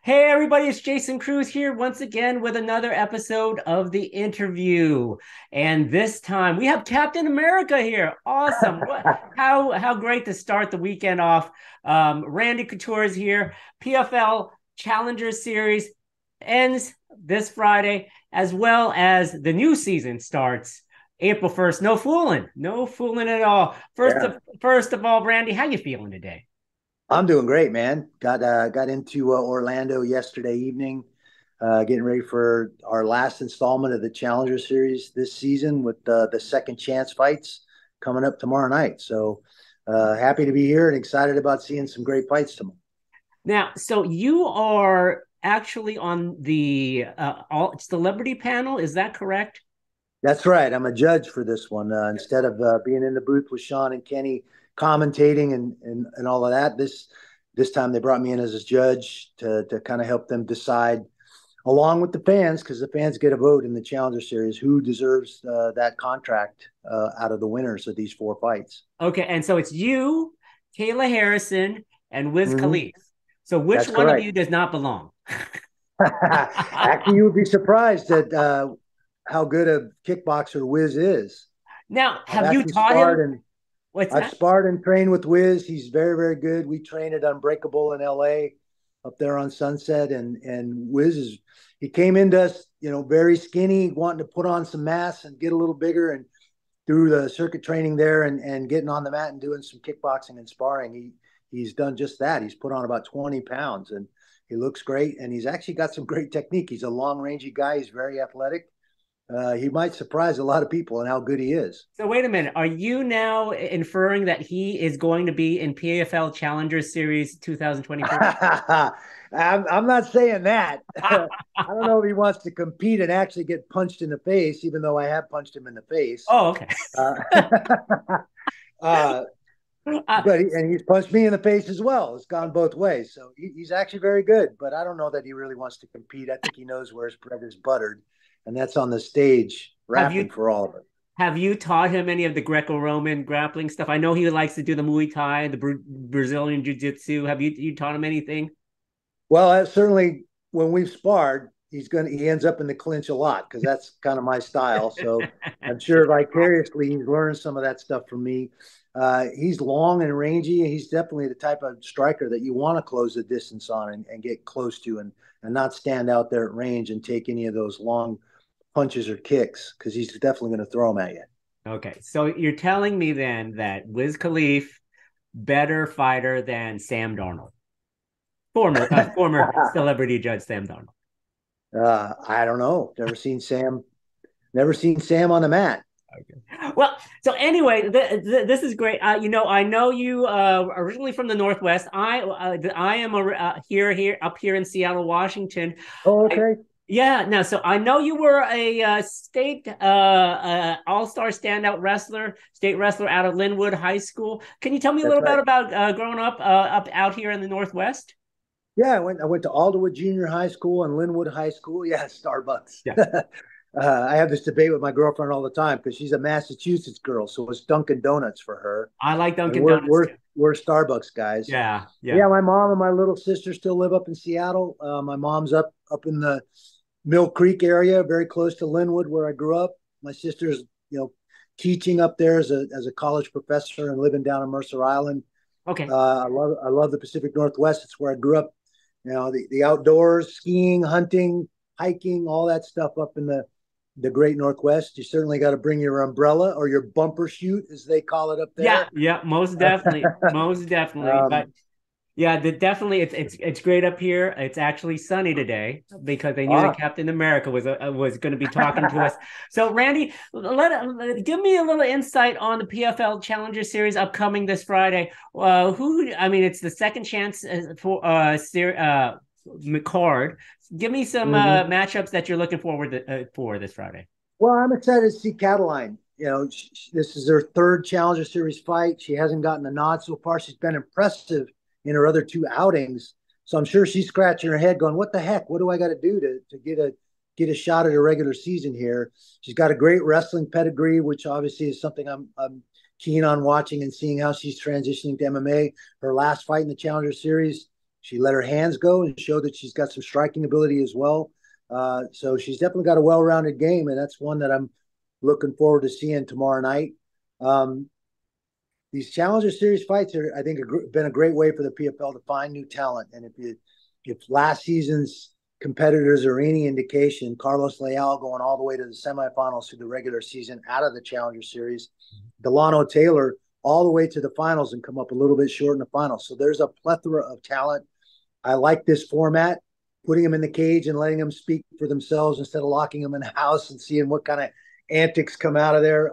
Hey, everybody, it's Jason Cruz here once again with another episode of The Interview. And this time we have Captain America here. Awesome. How great to start the weekend off. Randy Couture is here. PFL Challenger Series ends this Friday, as well as the new season starts April 1st. No fooling. No fooling at all. Yeah, First of all, Randy, how you feeling today? I'm doing great, man. Got into Orlando yesterday evening, getting ready for our last installment of the Challenger Series this season with the second chance fights coming up tomorrow night. So happy to be here and excited about seeing some great fights tomorrow. Now, so you are actually on the all celebrity panel, is that correct? That's right. I'm a judge for this one. Instead of being in the booth with Sean and Kenny commentating and all of that, this time they brought me in as a judge to kind of help them decide along with the fans, because the fans get a vote in the Challenger Series who deserves that contract out of the winners of these four fights. Okay, and so it's you, Kayla Harrison, and Wiz Hmm. Khalif. So which That's one of correct. you does not belong? Actually, you would be surprised at how good a kickboxer Wiz is. Now, I've have you actually taught him? sparred and What's I've that? sparred and trained with Wiz. He's very, very good. We train at Unbreakable in LA up there on Sunset. And Wiz is he came into us, very skinny, wanting to put on some mass and get a little bigger. And through the circuit training there and getting on the mat and doing some kickboxing and sparring, he's done just that. He's put on about 20 pounds and he looks great. And he's actually got some great technique. He's a long rangey guy. He's very athletic. He might surprise a lot of people in how good he is. So wait a minute. Are you now inferring that he is going to be in PFL Challenger Series 2024? I'm not saying that. I don't know if he wants to compete and actually get punched in the face, even though I have punched him in the face. Oh, okay. Uh, uh, Uh, and he's punched me in the face as well. It's gone both ways. So he's actually very good, but I don't know that he really wants to compete. I think he knows where his bread is buttered, and that's on the stage have you rapping for all of it. Have you taught him any of the Greco-Roman grappling stuff? I know he likes to do the Muay Thai, the Brazilian Jiu-Jitsu. Have you taught him anything? Well, certainly when we've sparred, he ends up in the clinch a lot because that's kind of my style. So I'm sure vicariously he's learned some of that stuff from me. He's long and rangy. He's definitely the type of striker that you want to close the distance on and get close to and not stand out there at range and take any of those long punches or kicks because he's definitely going to throw them at you. Okay, so you're telling me then that Wiz Khalif better fighter than Sam Darnold, former celebrity judge Sam Darnold. I don't know. Never seen Sam on the mat. Okay. Well, so anyway, this is great. I know you originally from the Northwest. I am here up here in Seattle, Washington. Oh, I, okay. Yeah, no. So I know you were a state all-star standout wrestler, state wrestler out of Linwood High School. Can you tell me a That's little bit right. about growing up up out here in the Northwest? Yeah, I went to Alderwood Junior High School and Linwood High School. Yeah, Starbucks. Yeah, I have this debate with my girlfriend all the time because she's a Massachusetts girl, so it's Dunkin' Donuts for her, I like and Dunkin' we're Donuts we're too. we're Starbucks guys. Yeah, yeah. Yeah, my mom and my little sister still live up in Seattle. My mom's up in the Mill Creek area, very close to Linwood, where I grew up. My sister's teaching up there as a college professor and living down in Mercer Island. Okay. I love the Pacific Northwest. It's where I grew up. The outdoors, skiing, hunting, hiking, all that stuff up in the great Northwest. You certainly got to bring your umbrella or your bumper chute, as they call it up Yeah, there. yeah, most definitely. Most definitely. But um, yeah, definitely it's great up here. It's actually sunny today because they knew that ah, Captain America was going to be talking to us. So Randy, give me a little insight on the PFL Challenger Series upcoming this Friday. I mean, it's the second chance for card. Give me some mhm. matchups that you're looking forward for this Friday. Well, I'm excited to see Cataline. This is her third Challenger Series fight. She hasn't gotten the nod so far. She's been impressive in her other two outings. So I'm sure she's scratching her head, going, "What the heck? What do I got to do to get a shot at a regular season here?" She's got a great wrestling pedigree, which obviously is something I'm keen on watching and seeing how she's transitioning to MMA. Her last fight in the Challenger Series, She let her hands go and showed that she's got some striking ability as well. So she's definitely got a well-rounded game, and that's one that I'm looking forward to seeing tomorrow night. Um, these Challenger Series fights are, I think, been a great way for the PFL to find new talent. And if last season's competitors are any indication, Carlos Leal going all the way to the semifinals through the regular season out of the Challenger Series, Delano Taylor all the way to the finals and come up a little bit short in the finals. So there's a plethora of talent. I like this format, putting them in the cage and letting them speak for themselves instead of locking them in the house and seeing what kind of antics come out of there.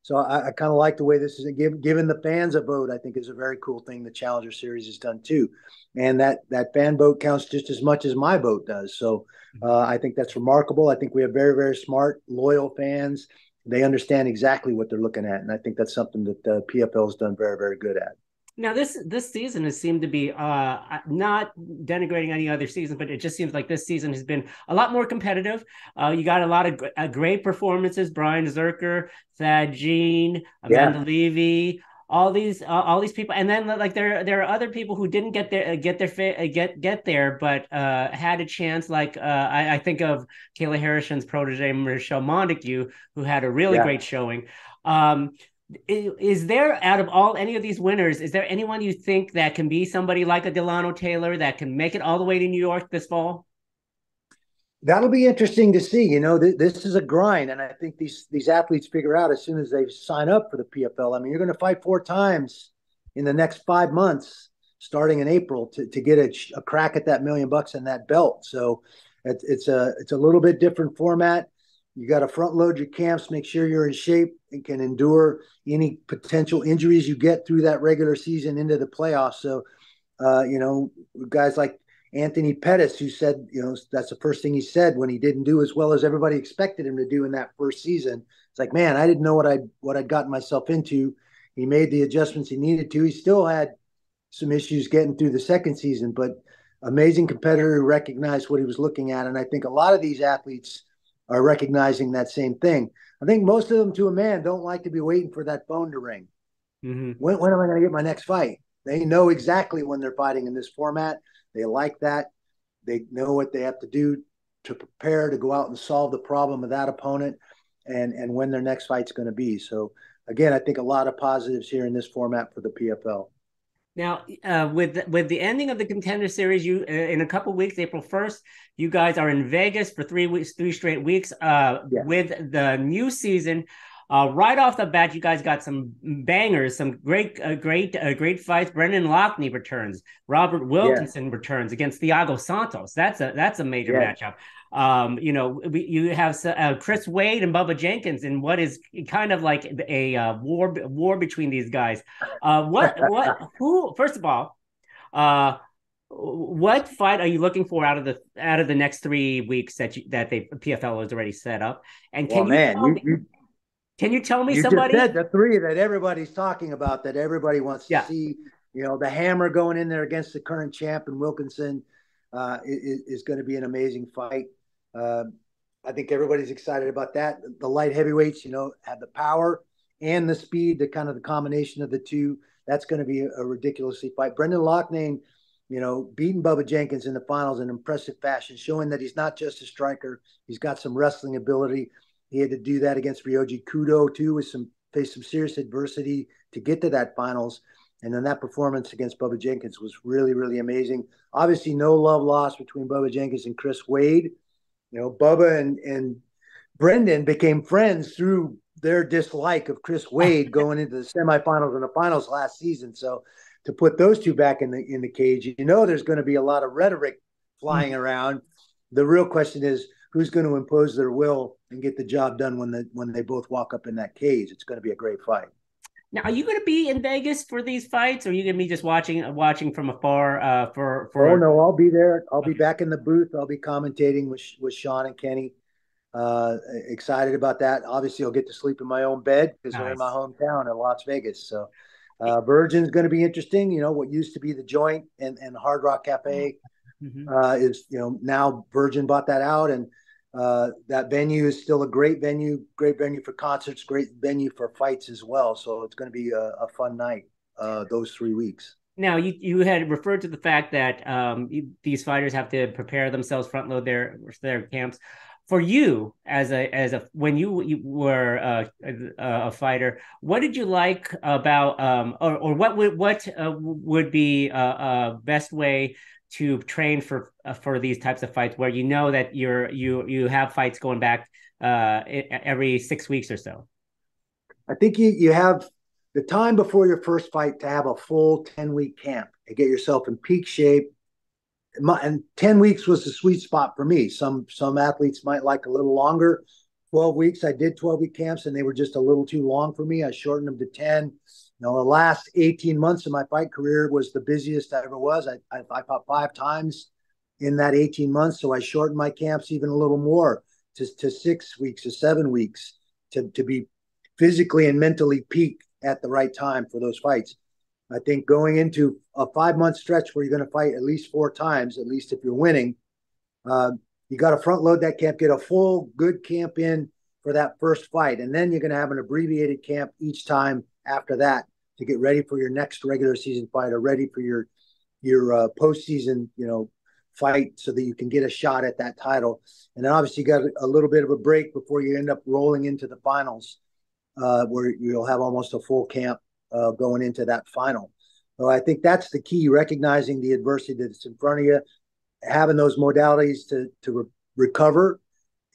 So I kind of like the way this is giving the fans a vote. I think is a very cool thing the Challenger Series has done too, and that fan vote counts just as much as my vote does. So I think that's remarkable. I think we have very, very smart, loyal fans. They understand exactly what they're looking at, and I think that's something that the PFL has done very, very good at. Now this season has seemed to be not denigrating any other season, but it just seems like this season has been a lot more competitive. You got a lot of great performances: Brian Zerker, Thad Jean, Amanda Yeah, Levy, all these people, and then like there are other people who didn't get there, but had a chance. Like I think of Kayla Harrison's protege Michelle Montague, who had a really yeah. great showing. Um, is there, out of all any of these winners, is there anyone you think that can be somebody like a Delano Taylor that can make it all the way to New York this fall? That'll be interesting to see. This is a grind, and I think these athletes figure out as soon as they sign up for the PFL. I mean, you're going to fight 4 times in the next 5 months, starting in April, to get a crack at that $1,000,000 and that belt. So it's a little bit different format. You got to front load your camps, make sure you're in shape and can endure any potential injuries you get through that regular season into the playoffs. So guys like Anthony Pettis, who said, that's the first thing he said when he didn't do as well as everybody expected him to do in that first season. It's like, man, I didn't know what I'd gotten myself into. He made the adjustments he needed to. He still had some issues getting through the second season, but amazing competitor who recognized what he was looking at. And I think a lot of these athletes are recognizing that same thing. I think most of them, to a man, don't like to be waiting for that phone to ring. Mm-hmm. When am I going to get my next fight? They know exactly when they're fighting in this format. They like that. They know what they have to do to prepare to go out and solve the problem of that opponent and when their next fight's going to be. So, again, I think a lot of positives here in this format for the PFL. Now, with the ending of the Contender Series, you in a couple weeks, April 1st, you guys are in Vegas for 3 weeks, 3 straight weeks. Yeah. With the new season, right off the bat, you guys got some bangers, some great fights. Brendan Loughnane returns. Robert Yeah. Wilkinson returns against Thiago Santos. That's a major Yeah. matchup. You have Chris Wade and Bubba Jenkins in what is kind of like a war between these guys. Who? First of all, uh, what fight are you looking for out of the next 3 weeks that the PFL has already set up? And Well, man, can you tell me you just somebody? said the three that everybody's talking about that everybody wants to Yeah. see. The hammer going in there against the current champ and Wilkinson is going to be an amazing fight. Uh, I think everybody's excited about that. The light heavyweights, have the power and the speed, the kind of the combination of the two. That's going to be a ridiculously fight. Brendan Loughnane, beating Bubba Jenkins in the finals in impressive fashion, showing that he's not just a striker. He's got some wrestling ability. He had to do that against Ryoji Kudo too, faced some serious adversity to get to that finals. And then that performance against Bubba Jenkins was really, really amazing. Obviously, no love lost between Bubba Jenkins and Chris Wade. Bubba and Brendan became friends through their dislike of Chris Wade going into the semifinals and the finals last season. So to put those two back in the cage, there's going to be a lot of rhetoric flying around. The real question is who's going to impose their will and get the job done when they both walk up in that cage. It's going to be a great fight. Now, are you going to be in Vegas for these fights, or are you going to be just watching from afar? Oh For no, I'll be there. I'll be Okay. back in the booth. I'll be commentating with Sean and Kenny. Excited about that. Obviously, I'll get to sleep in my own bed because they're in my Nice. hometown in Las Vegas. So, Virgin's going to be interesting. What used to be the Joint and Hard Rock Cafe Mhm. is now Virgin bought that out, and that venue is still a great venue for concerts, great venue for fights as well. So it's going to be a fun night those 3 weeks. Now, you had referred to the fact that these fighters have to prepare themselves, front load their camps. For you, as a when you were a fighter, what did you like about or what would be a best way to train for these types of fights, where you know that you have fights going back every 6 weeks or so? I think you have the time before your first fight to have a full 10-week camp and get yourself in peak shape. And 10 weeks was the sweet spot for me. Some athletes might like a little longer. 12 weeks. I did 12-week camps and they were just a little too long for me. I shortened them to 10. The last 18 months of my fight career was the busiest I ever was. I fought 5 times in that 18 months. So I shortened my camps even a little more to 6 weeks to 7 weeks to be physically and mentally peak at the right time for those fights. I think going into a 5-month stretch where you're going to fight at least 4 times, at least if you're winning, you got to front load that camp, get a full good camp in for that first fight. And then you're going to have an abbreviated camp each time after that to get ready for your next regular season fight or ready for your postseason, fight so that you can get a shot at that title. And then obviously you got a little bit of a break before you end up rolling into the finals, where you'll have almost a full camp going into that final. So I think that's the key, recognizing the adversity that's in front of you, having those modalities to recover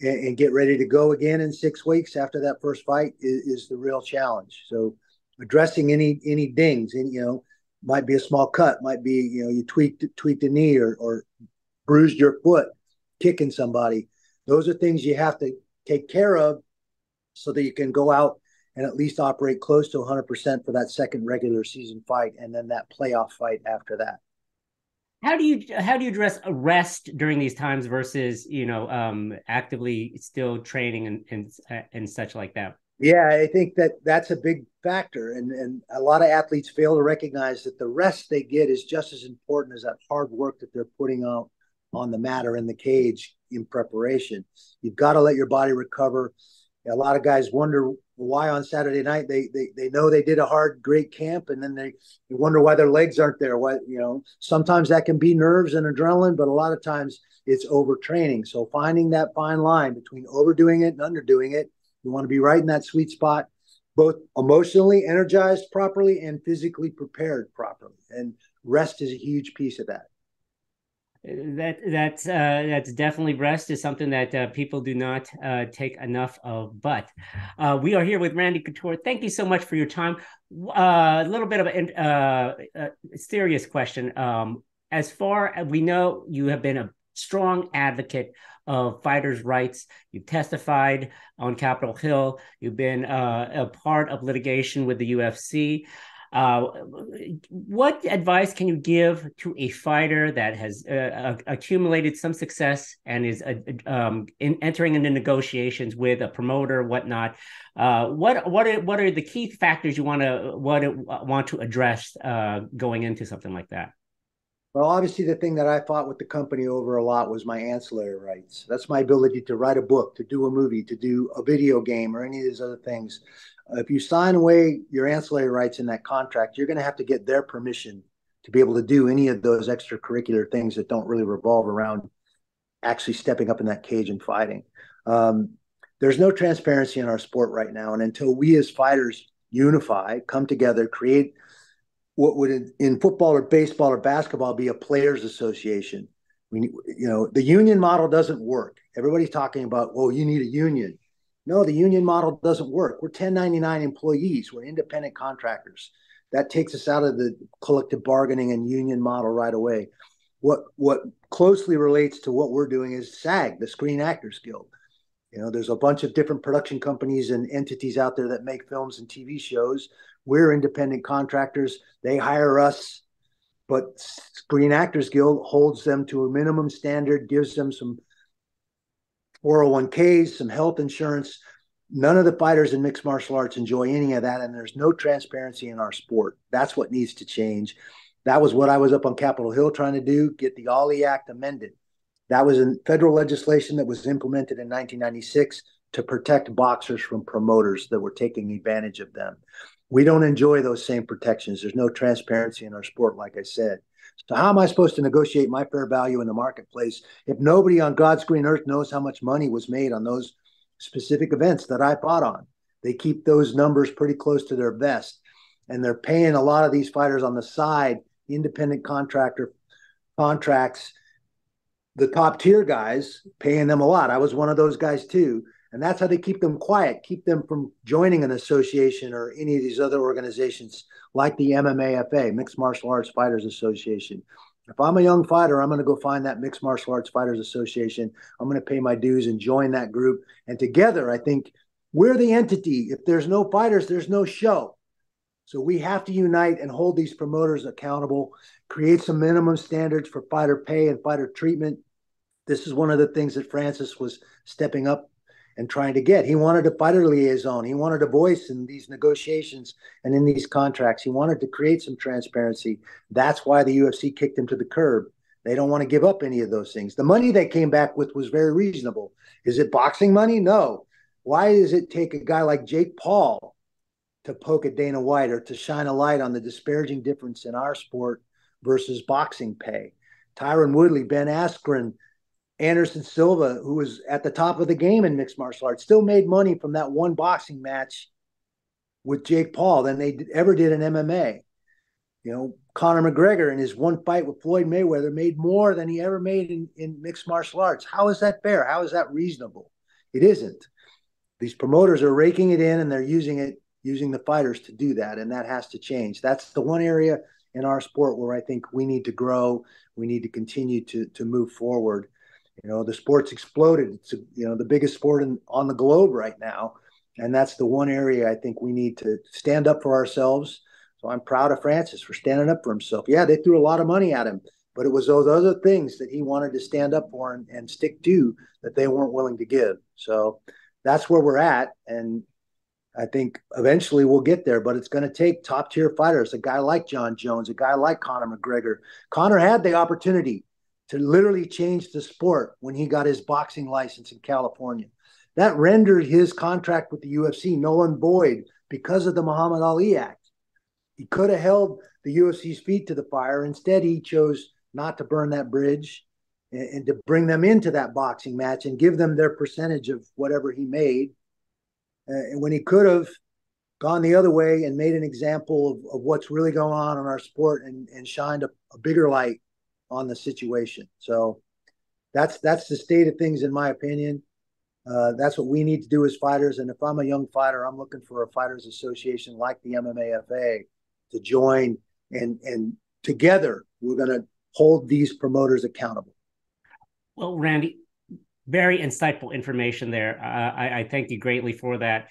and get ready to go again in 6 weeks after that first fight is the real challenge. So addressing any dings, and might be a small cut, might be you tweaked a knee or bruised your foot kicking somebody. Those are things you have to take care of so that you can go out and at least operate close to 100% for that second regular season fight and then that playoff fight after that. How do you address a rest during these times versus actively still training and such like that? Yeah, I think that's a big factor, and a lot of athletes fail to recognize that the rest they get is just as important as that hard work that they're putting out on the mat or in the cage in preparation. You've got to let your body recover. A lot of guys wonder why on Saturday night they know they did a hard, great camp, and then they wonder why their legs aren't there. Sometimes that can be nerves and adrenaline, but a lot of times it's overtraining. So finding that fine line between overdoing it and underdoing it, you want to be right in that sweet spot, both emotionally energized properly and physically prepared properly. And rest is a huge piece of that. That's definitely rest is something that people do not take enough of. But we are here with Randy Couture. Thank you so much for your time. A little bit of a serious question. As far as we know, you have been a strong advocate of fighters' rights. You've testified on Capitol Hill. You've been a part of litigation with the UFC. What advice can you give to a fighter that has accumulated some success and is entering into negotiations with a promoter, whatnot? What are the key factors you want to address going into something like that? Well, obviously, the thing that I fought with the company over a lot was my ancillary rights. That's my ability to write a book, to do a movie, to do a video game, or any of these other things. If you sign away your ancillary rights in that contract, you're going to have to get their permission to be able to do any of those extracurricular things that don't really revolve around actually stepping up in that cage and fighting. There's no transparency in our sport right now. And until we as fighters unify, come together, create what would in football or baseball or basketball be a players association. The union model doesn't work. Everybody's talking about, well, you need a union. No, the union model doesn't work. We're 1099 employees. We're independent contractors. That takes us out of the collective bargaining and union model right away. What closely relates to what we're doing is SAG, the Screen Actors Guild. There's a bunch of different production companies and entities out there that make films and TV shows. We're independent contractors. They hire us, but Screen Actors Guild holds them to a minimum standard, gives them some 401ks, some health insurance. None of the fighters in mixed martial arts enjoy any of that, and there's no transparency in our sport. That's what needs to change. That was what I was up on Capitol Hill trying to do, get the Ollie Act amended. That was in federal legislation that was implemented in 1996 to protect boxers from promoters that were taking advantage of them. We don't enjoy those same protections. There's no transparency in our sport, like I said. So how am I supposed to negotiate my fair value in the marketplace if nobody on God's green earth knows how much money was made on those specific events that I fought on? They keep those numbers pretty close to their vest, and they're paying a lot of these fighters on the side, independent contractor contracts, the top tier guys, paying them a lot. I was one of those guys too. And that's how they keep them quiet, keep them from joining an association or any of these other organizations like the MMAFA, Mixed Martial Arts Fighters Association. If I'm a young fighter, I'm going to go find that Mixed Martial Arts Fighters Association. I'm going to pay my dues and join that group. And together, I think we're the entity. If there's no fighters, there's no show. So we have to unite and hold these promoters accountable, create some minimum standards for fighter pay and fighter treatment. This is one of the things that Francis was stepping up and trying to get. He wanted a fighter liaison. He wanted a voice in these negotiations and in these contracts. He wanted to create some transparency. That's why the UFC kicked him to the curb. They don't want to give up any of those things. The money they came back with was very reasonable. Is it boxing money? No. Why does it take a guy like Jake Paul to poke at Dana White or to shine a light on the disparaging difference in our sport versus boxing pay? Tyron Woodley, Ben Askren, Anderson Silva, who was at the top of the game in mixed martial arts, still made money from that one boxing match with Jake Paul than they ever did in MMA. You know, Conor McGregor in his one fight with Floyd Mayweather made more than he ever made in mixed martial arts. How is that fair? How is that reasonable? It isn't. These promoters are raking it in and they're using the fighters to do that, and that has to change. That's the one area in our sport where I think we need to grow. We need to continue to move forward. You know, the sport's exploded. It's the biggest sport on the globe right now, and that's the one area I think we need to stand up for ourselves. So I'm proud of Francis for standing up for himself. Yeah, they threw a lot of money at him, but it was those other things that he wanted to stand up for and stick to that they weren't willing to give. So that's where we're at, and I think eventually we'll get there, but it's going to take top tier fighters, a guy like John Jones, a guy like Conor McGregor. Conor had the opportunity to literally change the sport when he got his boxing license in California. That rendered his contract with the UFC null and void because of the Muhammad Ali Act. He could have held the UFC's feet to the fire. Instead, he chose not to burn that bridge and to bring them into that boxing match and give them their percentage of whatever he made. And when he could have gone the other way and made an example of what's really going on in our sport and shined a bigger light on the situation. So that's the state of things, in my opinion. That's what we need to do as fighters. And if I'm a young fighter, I'm looking for a fighters association like the MMAFA to join, and together we're going to hold these promoters accountable. Well, Randy, very insightful information there. I thank you greatly for that.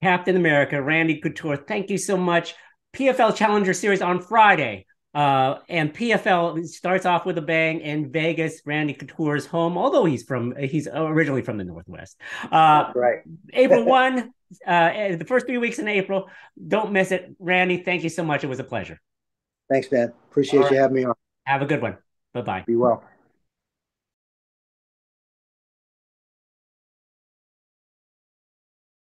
Captain America, Randy Couture, thank you so much. PFL Challenger Series on Friday. And PFL starts off with a bang in Vegas, Randy Couture's home, although he's originally from the Northwest. That's right. April 1, the first 3 weeks in April. Don't miss it. Randy, thank you so much. It was a pleasure. Thanks, man. Appreciate you having me on. Have a good one. Bye-bye. Be well.